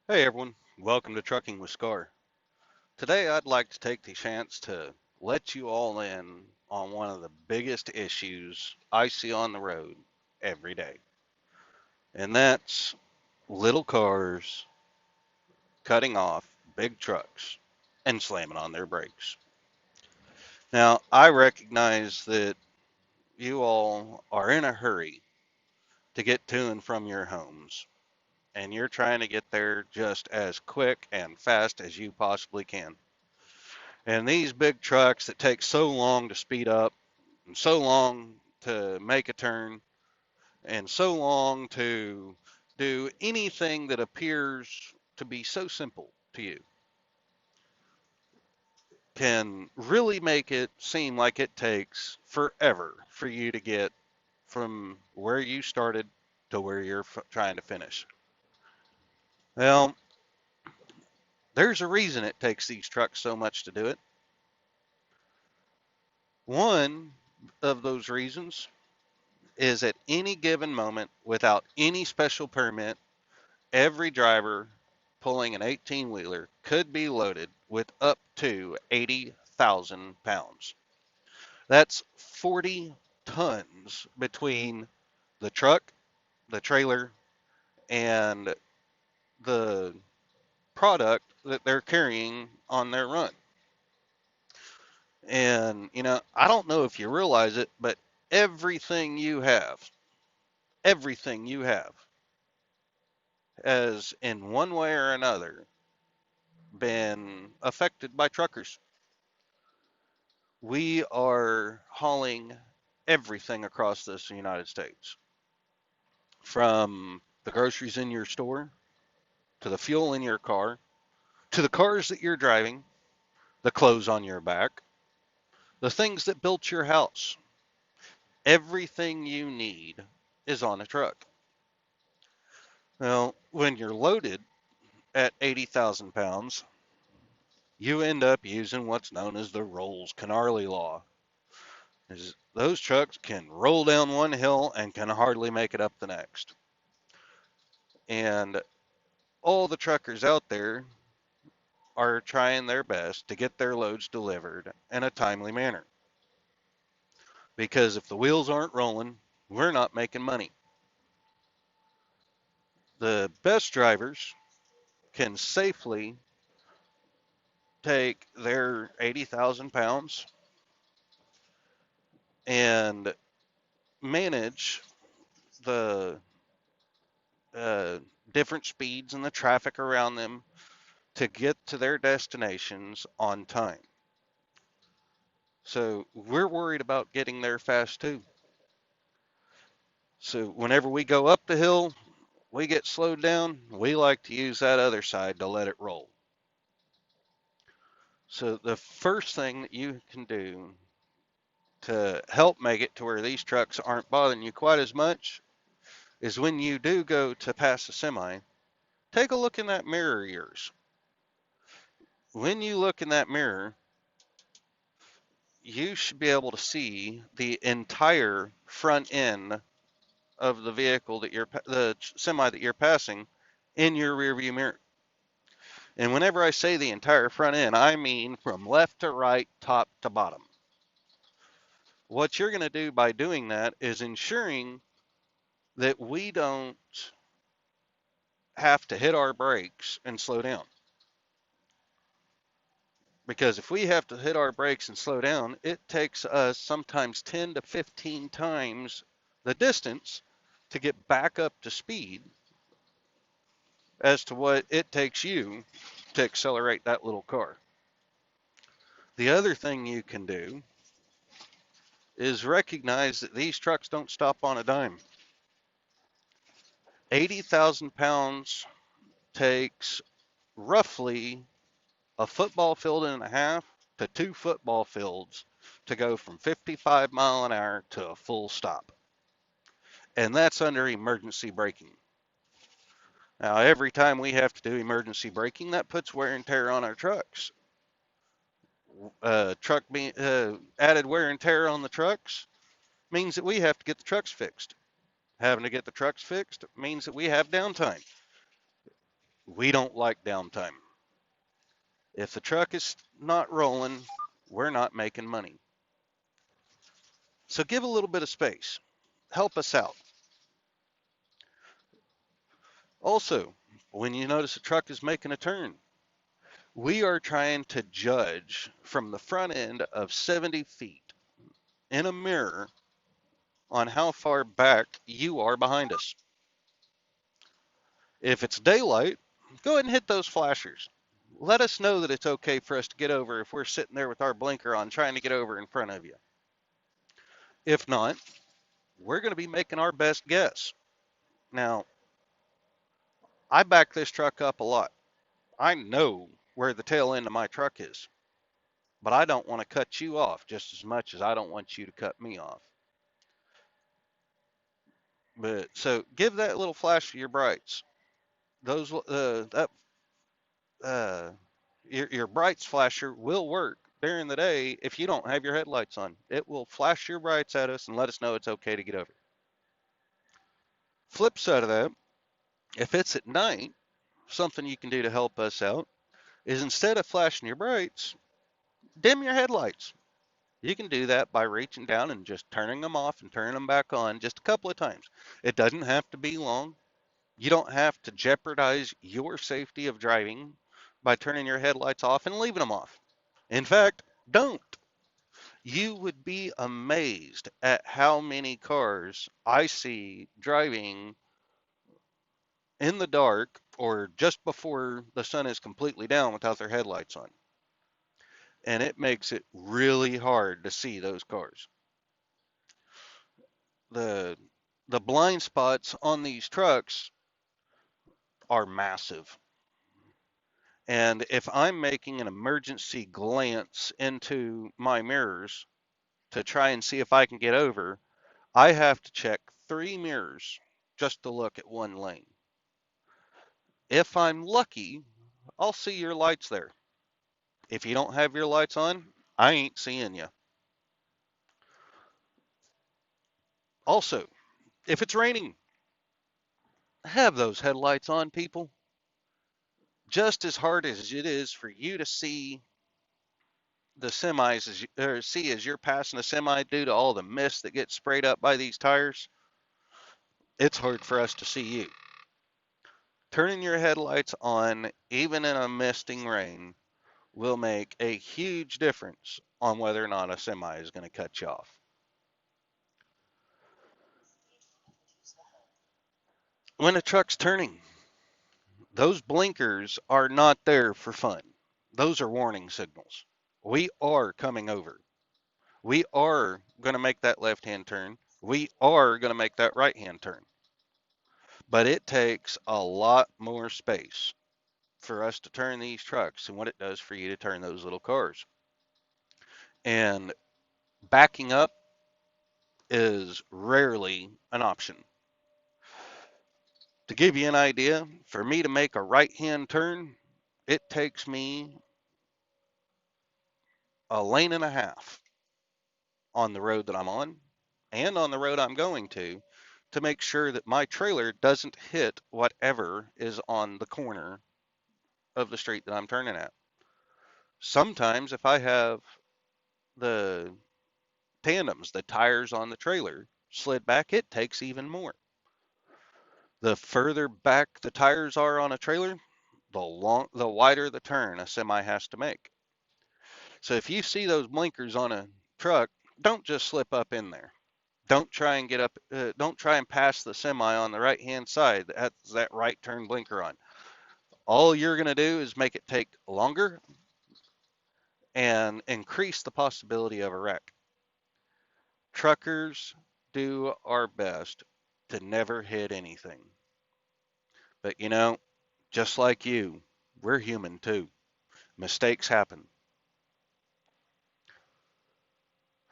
Hey everyone, welcome to Trucking with Scar. Today I'd like to take the chance to let you all in on one of the biggest issues I see on the road every day, and that's little cars cutting off big trucks and slamming on their brakes. Now, I recognize that you all are in a hurry to get to and from your homes, and you're trying to get there just as quick and fast as you possibly can. And these big trucks that take so long to speed up and so long to make a turn and so long to do anything that appears to be so simple to you can really make it seem like it takes forever for you to get from where you started to where you're trying to finish. Well, there's a reason it takes these trucks so much to do it. One of those reasons is at any given moment, without any special permit, every driver pulling an 18 wheeler could be loaded with up to 80,000 pounds. That's 40 tons between the truck, the trailer, and the product that they're carrying on their run. And, I don't know if you realize it, but everything you have, everything you have has in one way or another been affected by truckers. We are hauling everything across this United States, from the groceries in your store to the fuel in your car to the cars that you're driving, the clothes on your back, the things that built your house. Everything you need is on a truck. Now, when you're loaded at 80,000 pounds, you end up using what's known as the Rolls-Kennard law. Is those trucks can roll down one hill and can hardly make it up the next. And all the truckers out there are trying their best to get their loads delivered in a timely manner. Because if the wheels aren't rolling, we're not making money. The best drivers can safely take their 80,000 pounds and manage the uh, different speeds and the traffic around them to get to their destinations on time. So we're worried about getting there fast too. So whenever we go up the hill, we get slowed down. We like to use that other side to let it roll. So the first thing that you can do to help make it to where these trucks aren't bothering you quite as much is when you do go to pass a semi, take a look in that mirror of yours. When you look in that mirror, you should be able to see the entire front end of the vehicle that the semi that you're passing in your rear view mirror. And whenever I say the entire front end, I mean from left to right, top to bottom. What you're going to do by doing that is ensuring that we don't have to hit our brakes and slow down. Because if we have to hit our brakes and slow down, it takes us sometimes 10 to 15 times the distance to get back up to speed as to what it takes you to accelerate that little car. The other thing you can do is recognize that these trucks don't stop on a dime. 80,000 pounds takes roughly a football field and a half to two football fields to go from 55 mile an hour to a full stop. And that's under emergency braking. Now, every time we have to do emergency braking, that puts wear and tear on our trucks. Truck being added wear and tear on the trucks means that we have to get the trucks fixed. Having to get the trucks fixed means that we have downtime. We don't like downtime. If the truck is not rolling, we're not making money. So give a little bit of space. Help us out. Also, when you notice a truck is making a turn, we are trying to judge from the front end of 70 feet in a mirror on how far back you are behind us. If it's daylight, go ahead and hit those flashers. Let us know that it's okay for us to get over if we're sitting there with our blinker on trying to get over in front of you. If not, we're going to be making our best guess. Now, I back this truck up a lot. I know where the tail end of my truck is, but I don't want to cut you off just as much as I don't want you to cut me off. But so give that little flash of your brights. Those that your brights flasher will work during the day if you don't have your headlights on. It will flash your brights at us and let us know it's okay to get over. Flip side of that, if it's at night, something you can do to help us out is instead of flashing your brights, dim your headlights. You can do that by reaching down and just turning them off and turning them back on just a couple of times. It doesn't have to be long. You don't have to jeopardize your safety of driving by turning your headlights off and leaving them off. In fact, don't. You would be amazed at how many cars I see driving in the dark or just before the sun is completely down without their headlights on. And it makes it really hard to see those cars. The the blind spots on these trucks are massive. And if I'm making an emergency glance into my mirrors to try and see if I can get over, I have to check 3 mirrors just to look at one lane. If I'm lucky, I'll see your lights there. If you don't have your lights on, I ain't seeing you. Also, if it's raining, have those headlights on, people. Just as hard as it is for you to see the semis or see as you're passing a semi due to all the mist that gets sprayed up by these tires, it's hard for us to see you. Turning your headlights on, even in a misting rain, will make a huge difference on whether or not a semi is going to cut you off. When a truck's turning, those blinkers are not there for fun. Those are warning signals. We are coming over. We are going to make that left hand turn. We are going to make that right hand turn. But it takes a lot more space for us to turn these trucks than what it does for you to turn those little cars. And backing up is rarely an option. To give you an idea, for me to make a right hand turn, it takes me a lane and a half on the road that I'm on and on the road I'm going to make sure that my trailer doesn't hit whatever is on the corner of the street that I'm turning at. Sometimes, if I have the tandems, the tires on the trailer slid back, it takes even more. The further back the tires are on a trailer, the wider the turn a semi has to make. So if you see those blinkers on a truck, don't just slip up in there. Don't try and get up. Don't try and pass the semi on the right hand side that has that right turn blinker on. All you're going to do is make it take longer and increase the possibility of a wreck. Truckers do our best to never hit anything. But just like you, we're human too. Mistakes happen.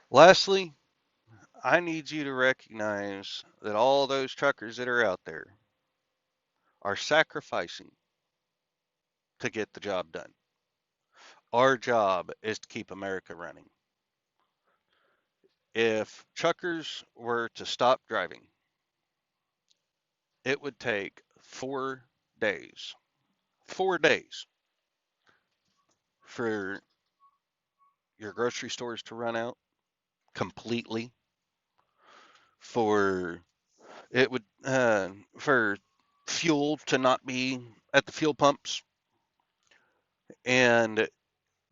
Lastly, I need you to recognize that all those truckers that are out there are sacrificing to get the job done. Our job is to keep America running. If truckers were to stop driving, it would take 4 days 4 days for your grocery stores to run out completely, for it would for fuel to not be at the fuel pumps, and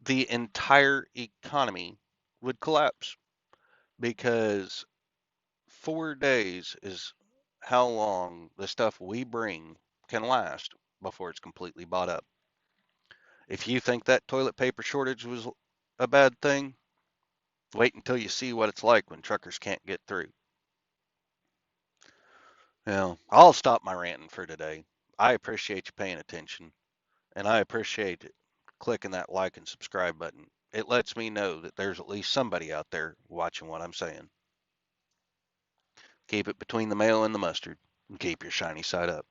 the entire economy would collapse because 4 days is how long the stuff we bring can last before it's completely bought up. If you think that toilet paper shortage was a bad thing, wait until you see what it's like when truckers can't get through. Now, I'll stop my ranting for today. I appreciate you paying attention, and I appreciate clicking that like and subscribe button. It lets me know that there's at least somebody out there watching what I'm saying. Keep it between the mail and the mustard, and keep your shiny side up.